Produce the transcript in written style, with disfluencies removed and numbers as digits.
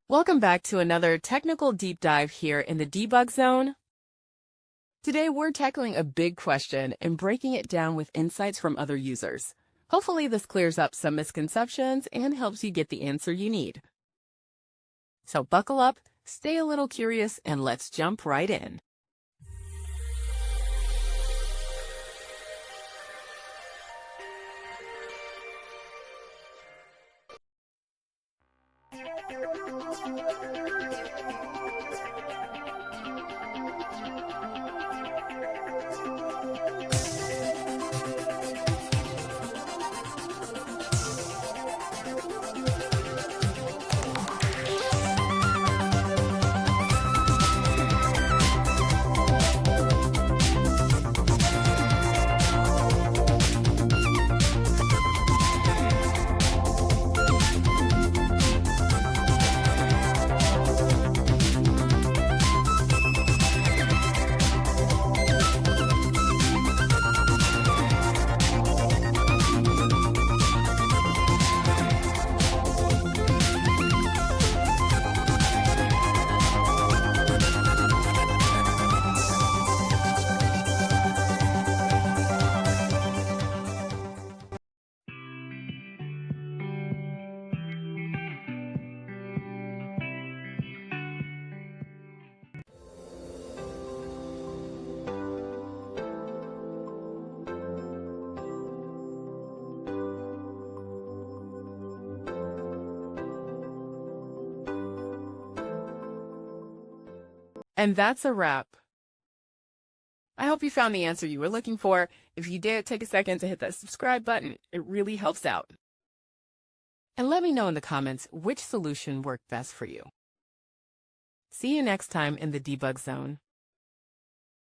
Welcome back to another technical deep dive here in the debug zone. Today we're tackling a big question and breaking it down with insights from other users. Hopefully this clears up some misconceptions and helps you get the answer you need. So buckle up, stay a little curious, and let's jump right in. And that's a wrap. I hope you found the answer you were looking for. If you did, take a second to hit that subscribe button. It really helps out. And let me know in the comments which solution worked best for you. See you next time in the debug zone.